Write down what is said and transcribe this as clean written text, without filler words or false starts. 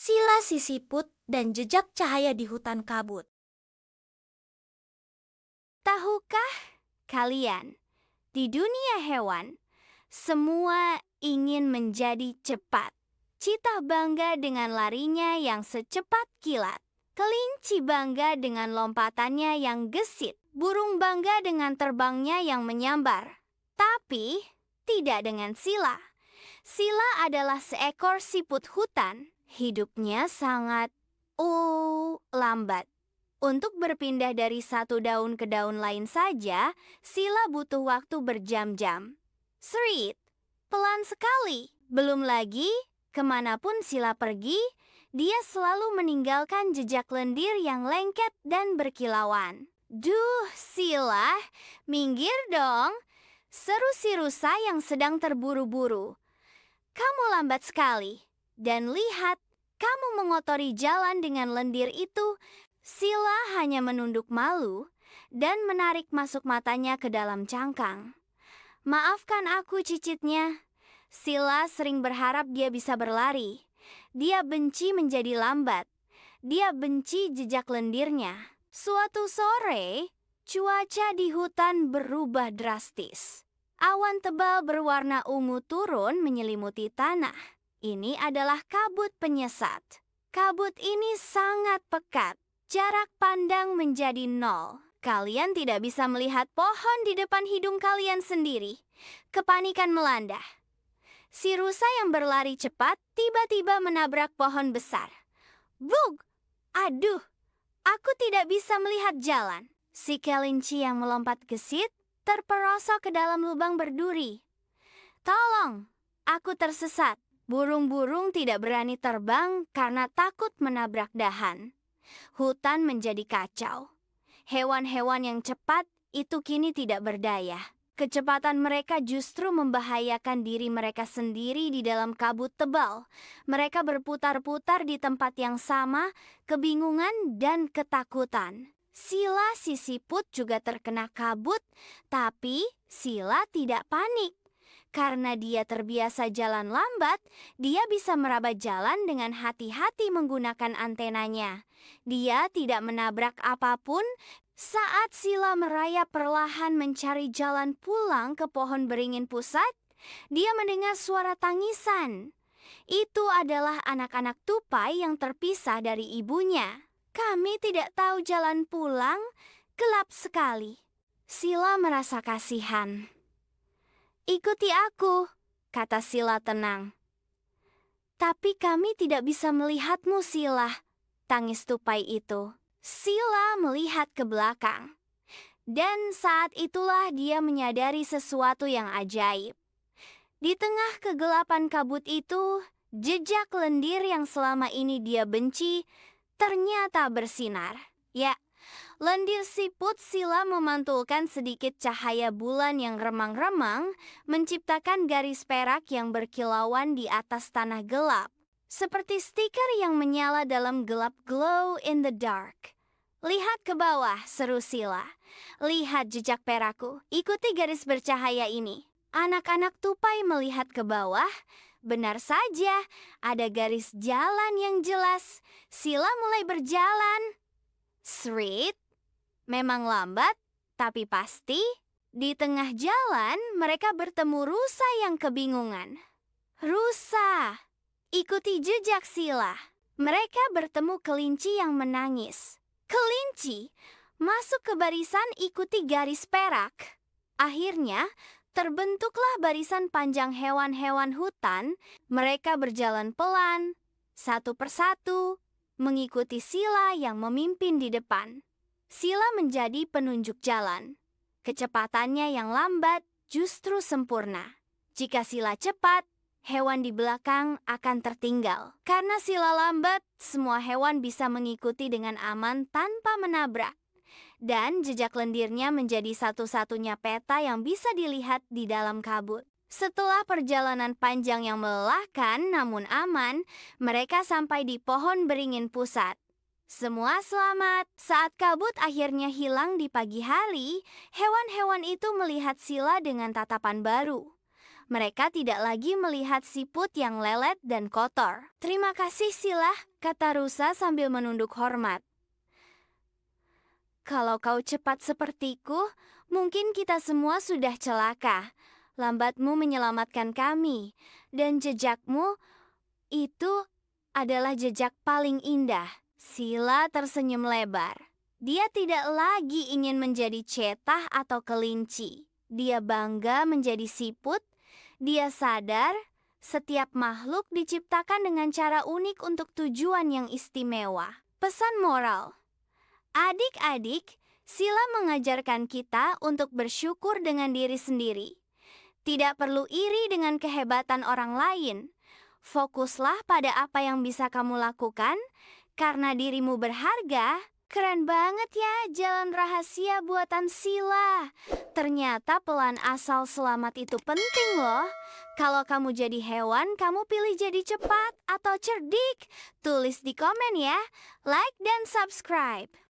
Sila sisiput dan jejak cahaya di hutan kabut. Tahukah kalian, di dunia hewan, semua ingin menjadi cepat. Citah bangga dengan larinya yang secepat kilat. Kelinci bangga dengan lompatannya yang gesit. Burung bangga dengan terbangnya yang menyambar. Tapi tidak dengan Sila. Sila adalah seekor siput hutan. Hidupnya sangat lambat. Untuk berpindah dari satu daun ke daun lain saja, Sila butuh waktu berjam-jam. Serit, pelan sekali. Belum lagi, kemanapun Sila pergi, dia selalu meninggalkan jejak lendir yang lengket dan berkilauan. Duh, Sila, minggir dong, seru si rusa yang sedang terburu-buru. Kamu lambat sekali, dan lihat, kamu mengotori jalan dengan lendir itu. Sila hanya menunduk malu dan menarik masuk matanya ke dalam cangkang. Maafkan aku, cicitnya. Sila sering berharap dia bisa berlari. Dia benci menjadi lambat. Dia benci jejak lendirnya. Suatu sore, cuaca di hutan berubah drastis. Awan tebal berwarna ungu turun menyelimuti tanah. Ini adalah kabut penyesat. Kabut ini sangat pekat. Jarak pandang menjadi 0. Kalian tidak bisa melihat pohon di depan hidung kalian sendiri. Kepanikan melanda. Si rusa yang berlari cepat tiba-tiba menabrak pohon besar. Bug! Aduh, aku tidak bisa melihat jalan. Si kelinci yang melompat gesit terperosok ke dalam lubang berduri. Tolong, aku tersesat. Burung-burung tidak berani terbang karena takut menabrak dahan. Hutan menjadi kacau. Hewan-hewan yang cepat itu kini tidak berdaya. Kecepatan mereka justru membahayakan diri mereka sendiri di dalam kabut tebal. Mereka berputar-putar di tempat yang sama, kebingungan dan ketakutan. Sila si siput juga terkena kabut, tapi Sila tidak panik. Karena dia terbiasa jalan lambat, dia bisa meraba jalan dengan hati-hati menggunakan antenanya. Dia tidak menabrak apapun. Saat Sila merayap perlahan mencari jalan pulang ke pohon beringin pusat, dia mendengar suara tangisan. Itu adalah anak-anak tupai yang terpisah dari ibunya. Kami tidak tahu jalan pulang, gelap sekali. Sila merasa kasihan. Ikuti aku, kata Sila tenang. Tapi kami tidak bisa melihatmu, Sila, tangis tupai itu. Sila melihat ke belakang. Dan saat itulah dia menyadari sesuatu yang ajaib. Di tengah kegelapan kabut itu, jejak lendir yang selama ini dia benci ternyata bersinar. Ya, lendir siput Sila memantulkan sedikit cahaya bulan yang remang-remang, menciptakan garis perak yang berkilauan di atas tanah gelap. Seperti stiker yang menyala dalam gelap, glow in the dark. Lihat ke bawah, seru Sila. Lihat jejak perakku, ikuti garis bercahaya ini. Anak-anak tupai melihat ke bawah. Benar saja, ada garis jalan yang jelas. Sila mulai berjalan. Sweet, memang lambat, tapi pasti. Di tengah jalan, mereka bertemu rusa yang kebingungan. Rusa, ikuti jejak Sila. Mereka bertemu kelinci yang menangis. Kelinci, masuk ke barisan, ikuti garis perak. Akhirnya, terbentuklah barisan panjang hewan-hewan hutan. Mereka berjalan pelan, satu persatu, mengikuti Sila yang memimpin di depan. Sila menjadi penunjuk jalan. Kecepatannya yang lambat justru sempurna. Jika Sila cepat, hewan di belakang akan tertinggal. Karena Sila lambat, semua hewan bisa mengikuti dengan aman tanpa menabrak. Dan jejak lendirnya menjadi satu-satunya peta yang bisa dilihat di dalam kabut. Setelah perjalanan panjang yang melelahkan namun aman, mereka sampai di pohon beringin pusat. Semua selamat. Saat kabut akhirnya hilang di pagi hari, hewan-hewan itu melihat Sila dengan tatapan baru. Mereka tidak lagi melihat siput yang lelet dan kotor. Terima kasih Sila, kata rusa sambil menunduk hormat. Kalau kau cepat sepertiku, mungkin kita semua sudah celaka. Lambatmu menyelamatkan kami, dan jejakmu itu adalah jejak paling indah. Sila tersenyum lebar. Dia tidak lagi ingin menjadi cetah atau kelinci. Dia bangga menjadi siput. Dia sadar setiap makhluk diciptakan dengan cara unik untuk tujuan yang istimewa. Pesan moral. Adik-adik, Sila mengajarkan kita untuk bersyukur dengan diri sendiri. Tidak perlu iri dengan kehebatan orang lain. Fokuslah pada apa yang bisa kamu lakukan, karena dirimu berharga. Keren banget ya jalan rahasia buatan Sila. Ternyata pelan asal selamat itu penting loh. Kalau kamu jadi hewan, kamu pilih jadi cepat atau cerdik? Tulis di komen ya. Like dan subscribe.